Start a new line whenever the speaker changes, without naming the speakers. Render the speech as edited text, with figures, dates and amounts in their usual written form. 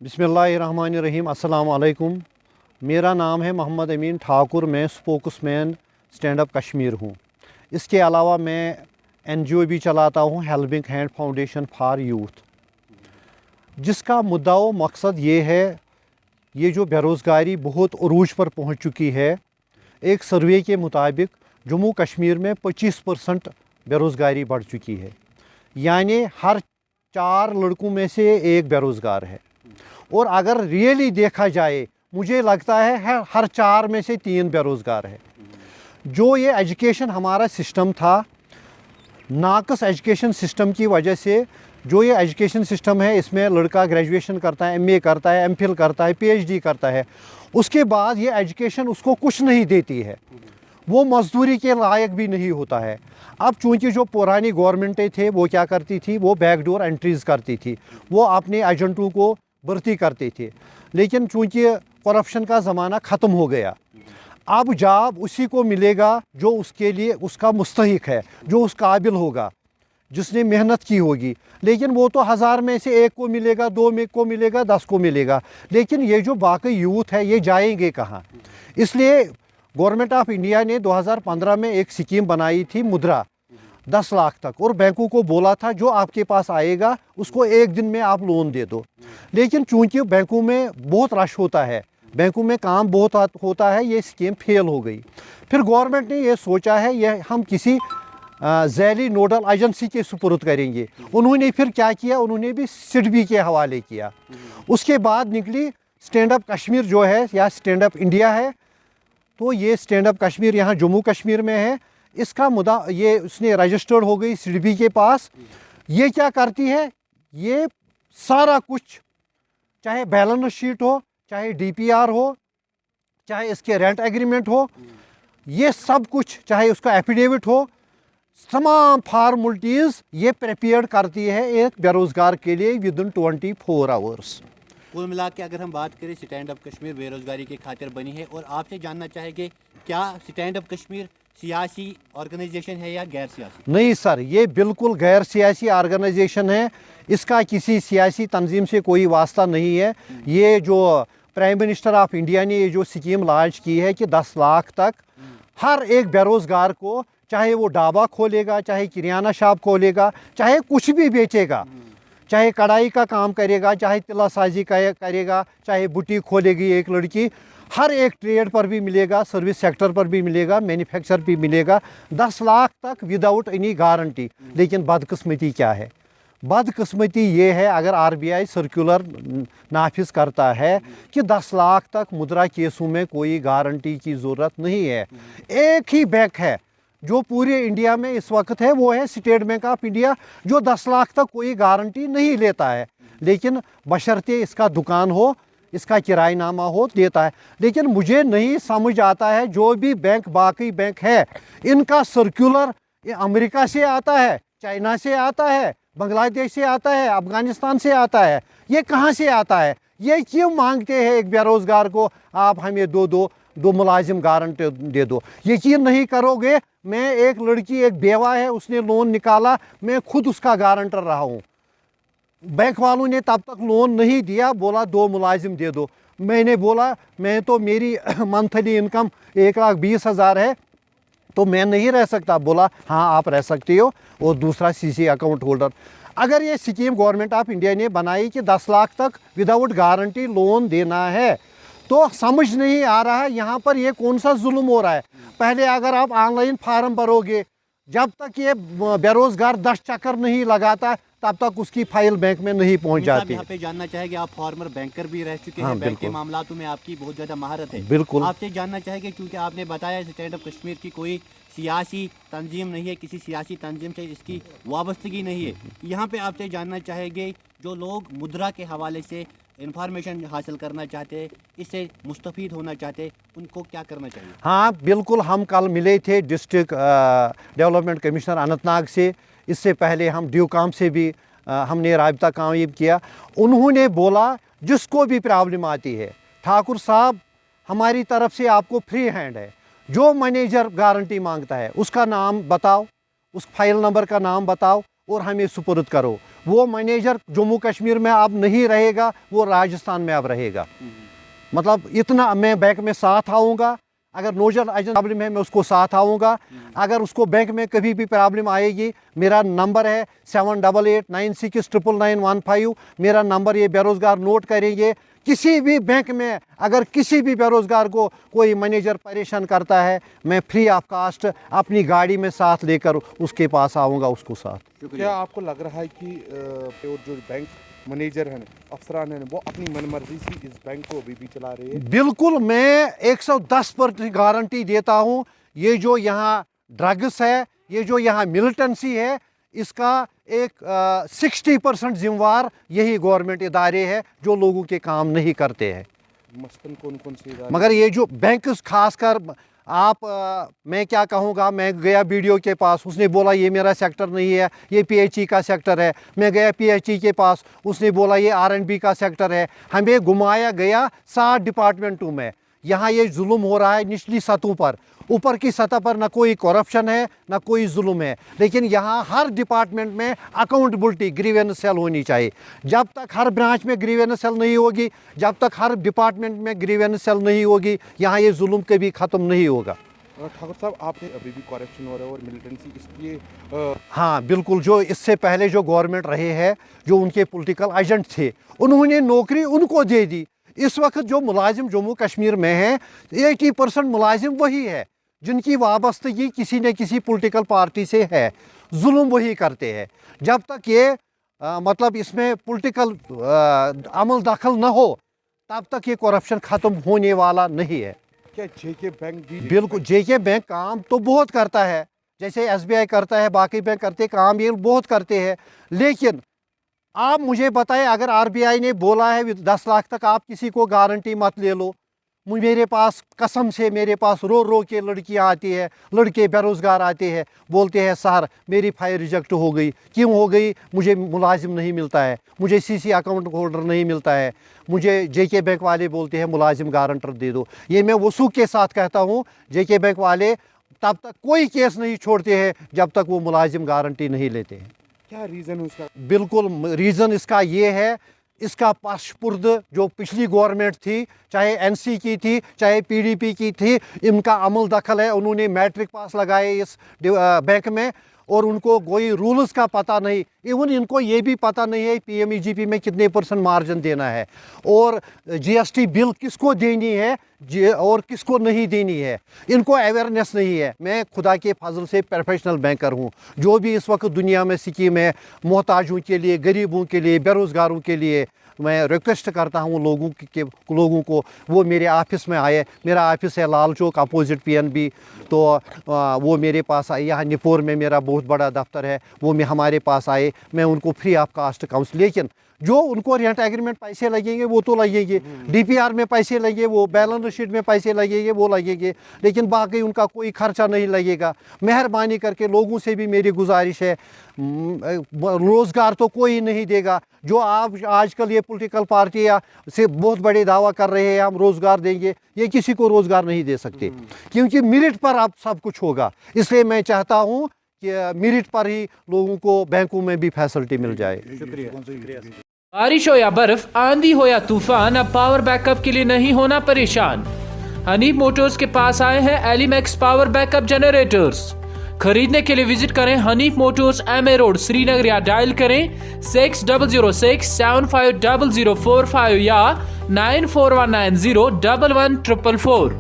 बिस्मिल्लाहिर्रहमानिर्रहीम, अस्सलाम वालेकुम। मेरा नाम है मोहम्मद अमीन ठाकुर। मैं स्पोक्समैन स्टैंड अप कश्मीर हूँ। इसके अलावा मैं NGO भी चलाता हूँ, helping hand foundation for youth, जिसका मुद्दा व मकसद ये है, ये जो बेरोज़गारी बहुत उरूज पर पहुँच चुकी है। एक सर्वे के मुताबिक जम्मू कश्मीर में 25% बेरोज़गारी बढ़ चुकी है, यानी हर 4 लड़कों में से एक बेरोज़गार है। और अगर रियली देखा जाए, मुझे लगता है हर 4 में से 3 बेरोज़गार है। जो ये एजुकेशन हमारा सिस्टम था, नाकस एजुकेशन सिस्टम की वजह से जो ये एजुकेशन सिस्टम है, इसमें लड़का ग्रेजुएशन करता है, MA करता है, MPhil करता है, PhD करता है, उसके बाद ये एजुकेशन उसको कुछ नहीं देती है, वो मजदूरी के लायक भी नहीं होता है। अब चूंकि जो पुरानी गवर्नमेंटें थे वो क्या करती थी, वो बैकडोर एंट्रीज़ करती थी, वो अपने एजेंटों को भर्ती करते थे। लेकिन चूंकि करप्शन का ज़माना ख़त्म हो गया, अब जॉब उसी को मिलेगा जो उसके लिए उसका मुस्तहिक है, जो उस काबिल होगा, जिसने मेहनत की होगी। लेकिन वो तो 1000 में से 1 को मिलेगा, 2 में को मिलेगा, 10 को मिलेगा। लेकिन ये जो बाकी यूथ है, ये जाएंगे कहाँ? इसलिए गवर्नमेंट ऑफ इंडिया ने 2015 में एक स्कीम बनाई थी, मुद्रा, 10 लाख तक, और बैंकों को बोला था जो आपके पास आएगा उसको 1 दिन में आप लोन दे दो। लेकिन चूंकि बैंकों में बहुत रश होता है, बैंकों में काम बहुत होता है, ये स्कीम फेल हो गई। फिर गवर्नमेंट ने ये सोचा है, ये हम किसी ज़ैली नोडल एजेंसी के सुपुर्द करेंगे। उन्होंने फिर क्या किया, उन्होंने भी सिडबी के हवाले किया। उसके बाद निकली स्टैंड अप कश्मीर जो है, या स्टैंड अप इंडिया है। तो ये स्टैंड अप कश्मीर यहाँ जम्मू कश्मीर में है। इसका मुद्दा ये उसने रजिस्टर्ड हो गई सिडबी के पास। ये क्या करती है, ये सारा कुछ, चाहे बैलेंस शीट हो, चाहे DPR हो, चाहे इसके रेंट एग्रीमेंट हो, ये सब कुछ, चाहे उसका एफिडेविट हो, तमाम फार्मलिटीज़ ये प्रिपेयर करती है एक बेरोज़गार के लिए विदिन 24 आवर्स।
कुल मिला के अगर हम बात करें, स्टैंड अप कश्मीर बेरोज़गारी की खातिर बनी है। और आपसे जानना चाहेंगे, क्या स्टैंड अप कश्मीर सियासी ऑर्गेनाइजेशन है या गैर सियासी?
नहीं सर, ये बिल्कुल गैर सियासी ऑर्गेनाइजेशन है। इसका किसी सियासी तंजीम से कोई वास्ता नहीं है। ये जो प्राइम मिनिस्टर ऑफ इंडिया ने ये जो स्कीम लॉन्च की है कि 10 लाख तक हर एक बेरोज़गार को, चाहे वो ढाबा खोलेगा, चाहे किराना शॉप खोलेगा, चाहे कुछ भी बेचेगा, चाहे कढ़ाई का काम करेगा, चाहे तिला साजी करेगा, चाहे बुटीक खोलेगी एक लड़की, हर एक ट्रेड पर भी मिलेगा, सर्विस सेक्टर पर भी मिलेगा, मैन्युफैक्चर भी मिलेगा, 10 लाख तक विदाउट एनी गारंटी। लेकिन बदकिस्मती क्या है? बदकिस्मती ये है, अगर RBI सर्कुलर नाफिज करता है कि 10 लाख तक मुद्रा केसों में कोई गारंटी की ज़रूरत नहीं है। एक ही बैंक है जो पूरे इंडिया में इस वक्त है, वो है स्टेट बैंक ऑफ इंडिया, जो 10 लाख तक कोई गारंटी नहीं लेता है। लेकिन बशर्ते इसका दुकान हो, इसका किरायनामा हो, देता है। लेकिन मुझे नहीं समझ आता है, जो भी बैंक, बाकी बैंक है, इनका सर्कुलर अमेरिका से आता है, चाइना से आता है, बांग्लादेश से आता है, अफगानिस्तान से आता है, ये कहाँ से आता है? ये क्यों मांगते हैं एक बेरोज़गार को, आप हमें दो मुलाजिम गारंटी दे दो? यकीन नहीं करोगे, मैं एक लड़की, एक बेवा है, उसने लोन निकाला, मैं खुद उसका गारंटर रहा हूँ। बैंक वालों ने तब तक लोन नहीं दिया, बोला 2 मुलाजिम दे दो। मैंने बोला, मैं तो, मेरी मंथली इनकम 1,20,000 है, तो मैं नहीं रह सकता। बोला हाँ आप रह सकते हो, और दूसरा CC अकाउंट होल्डर। अगर ये स्कीम गवर्नमेंट ऑफ इंडिया ने बनाई कि 10 लाख तक विदाउट गारंटी लोन देना है, तो समझ नहीं आ रहा है यहाँ पर ये कौन सा जुल्म हो रहा है। पहले अगर आप ऑनलाइन फार्म भरोगे, जब तक ये बेरोज़गार 10 चक्कर नहीं लगाता, तब तक उसकी फाइल बैंक में नहीं पहुंच जाती।
यहाँ पे जानना चाहेंगे, आप फॉर्मर बैंकर भी रह चुके हैं, बैंक के मामलातों में आपकी बहुत ज़्यादा महारत है।
बिल्कुल।
आपसे जानना चाहेंगे, क्योंकि आपने बताया स्टैंड अप कश्मीर की कोई सियासी तंजीम नहीं है, किसी सियासी तंजीम से इसकी वाबस्तगी नहीं है। यहाँ पे आपसे जानना चाहेंगे, जो लोग मुद्रा के हवाले से इंफॉर्मेशन हासिल करना चाहते हैं, इससे मुस्तफ़ीद होना चाहते हैं, उनको क्या करना चाहिए?
हाँ बिल्कुल, हम कल मिले थे डिस्ट्रिक्ट डेवलपमेंट कमिश्नर अनंतनाग से। इससे पहले हम ड्यूकॉम से भी हमने राबता कायम किया। उन्होंने बोला जिसको भी प्रॉब्लम आती है, ठाकुर साहब हमारी तरफ से आपको फ्री हैंड है। जो मैनेजर गारंटी मांगता है उसका नाम बताओ, उस फाइल नंबर का नाम बताओ, और हमें सुपुर्द करो। वो मैनेजर जम्मू कश्मीर में अब नहीं रहेगा, वो राजस्थान में अब रहेगा। मतलब इतना मैं बैंक में साथ आऊँगा, अगर नोजल एजेंट प्रॉब्लम है मैं उसको साथ आऊँगा। अगर उसको बैंक में कभी भी प्रॉब्लम आएगी, मेरा नंबर है 7889699915। मेरा नंबर ये बेरोज़गार नोट करेंगे। किसी भी बैंक में अगर किसी भी बेरोज़गार को कोई मैनेजर परेशान करता है, मैं फ्री ऑफ कास्ट अपनी गाड़ी में साथ लेकर उसके पास आऊँगा, उसको साथ।
क्या आपको लग रहा है कि और जो बैंक मैनेजर हैं, अफसरान हैं, वो अपनी मनमर्जी से इस बैंक को अभी भी चला रहे हैं? बिल्कुल,
मैं 110% गारंटी देता हूँ। ये जो यहाँ ड्रग्स है, ये जो यहाँ मिलिटेंसी है, इसका एक 60% जिम्मेवार यही गवर्नमेंट इदारे हैं जो लोगों के काम नहीं करते हैं।
मसलन कौन कौन से इदारे?
मगर ये जो बैंक खासकर आप मैं क्या कहूँगा, मैं गया बीडीओ के पास, उसने बोला ये मेरा सेक्टर नहीं है, ये पीएचई का सेक्टर है। मैं गया पीएचई के पास, उसने बोला ये आरएनबी का सेक्टर है। हमें घुमाया गया 7 डिपार्टमेंटों में। यहाँ ये जुल्म हो रहा है निचली सतहों पर, ऊपर की सतह पर ना कोई करप्शन है ना कोई जुल्म है, लेकिन यहाँ हर डिपार्टमेंट में अकाउंटेबिलिटी ग्रीवेंस सेल होनी चाहिए। जब तक हर ब्रांच में ग्रीवेंस सेल नहीं होगी, जब तक हर डिपार्टमेंट में ग्रीवेंस सेल नहीं होगी, यहाँ ये जुल्म कभी ख़त्म नहीं होगा।
ठाकुर साहब, आपने अभी भी करप्शन हो रहा है और मिलिटेंसी, इसलिए
हाँ बिल्कुल, जो इससे पहले जो गवर्नमेंट रहे हैं, जो उनके पॉलिटिकल एजेंट थे, उन्होंने नौकरी उनको दे दी। इस वक्त जो मुलाजिम जम्मू कश्मीर में हैं, 80% मुलाजिम वही है जिनकी वाबस्तगी किसी न किसी पॉलिटिकल पार्टी से है। जुल्म वही करते हैं। जब तक ये मतलब इसमें पॉलिटिकल अमल दखल न हो, तब तक ये करप्शन ख़त्म होने वाला नहीं है।
क्या जेके बैंक भी?
बिल्कुल, जेके बैंक काम तो बहुत करता है, जैसे एसबीआई करता है, बाकी बैंक करते काम ये बहुत करते हैं। लेकिन आप मुझे बताएं, अगर आरबीआई ने बोला है 10 लाख तक आप किसी को गारंटी मत ले लो, मेरे पास कसम से मेरे पास रो रो के लड़कियां आती है, लड़के बेरोज़गार आते हैं, बोलते हैं सर मेरी फाइल रिजेक्ट हो गई। क्यों हो गई? मुझे मुलाजिम नहीं मिलता है, मुझे सीसी अकाउंट होल्डर नहीं मिलता है, मुझे जेके बैंक वाले बोलते हैं मुलाजिम गारंटर दे दो। ये मैं वसूख के साथ कहता हूँ, जेके बैंक वाले तब तक कोई केस नहीं छोड़ते हैं जब तक वो मुलाजिम गारंटी नहीं लेते हैं।
क्या रीज़न है उसका?
बिल्कुल, रीज़न इसका ये है, इसका पशपुर्द जो पिछली गवर्नमेंट थी, चाहे एनसी की थी चाहे पीडीपी की थी, इनका अमल दखल है। उन्होंने मैट्रिक पास लगाए इस बैंक में और उनको कोई रूल्स का पता नहीं। इवन इनको ये भी पता नहीं है पीएमईजीपी में कितने % मार्जिन देना है और जीएसटी बिल किसको देनी है और किसको नहीं देनी है। इनको अवेयरनेस नहीं है। मैं खुदा के फजल से प्रोफेशनल बैंकर हूँ। जो भी इस वक्त दुनिया में स्कीम है मोहताजों के लिए, गरीबों के लिए, बेरोज़गारों के लिए, मैं रिक्वेस्ट करता हूँ लोगों को वो मेरे ऑफिस में आए। मेरा ऑफिस है लाल चौक अपोजिट पीएनबी। तो वो मेरे पास आए। यहाँ निपोर में मेरा बहुत बड़ा दफ्तर है, वो में हमारे पास आए, मैं उनको फ्री ऑफ कास्ट काउंसिल। लेकिन जो उनको रेंट एग्रीमेंट पैसे लगेंगे वो तो लगेंगे, डीपीआर में पैसे लगे, वो बैलेंस शीट में पैसे लगेंगे वो लगेंगे, लेकिन बाकी उनका कोई खर्चा नहीं लगेगा। मेहरबानी करके लोगों से भी मेरी गुजारिश है, रोज़गार तो कोई नहीं देगा। जो आप आजकल ये पॉलिटिकल पार्टियाँ से बहुत बड़े दावा कर रहे हैं हम रोज़गार देंगे, ये किसी को रोज़गार नहीं दे सकते, क्योंकि मेरिट पर अब सब कुछ होगा। इसलिए मैं चाहता हूँ कि मेरिट पर ही लोगों को बैंकों में भी फैसिलिटी मिल जाए।
शुक्रिया।
बारिश हो या बर्फ, आंधी हो या तूफान, अब पावर बैकअप के लिए नहीं होना परेशान। हनीफ मोटर्स के पास आए हैं एलिमैक्स पावर बैकअप जनरेटर्स। खरीदने के लिए विजिट करें Hanif Motors, MA road, Srinagar, या डायल करें 6006750045 या 9419011444।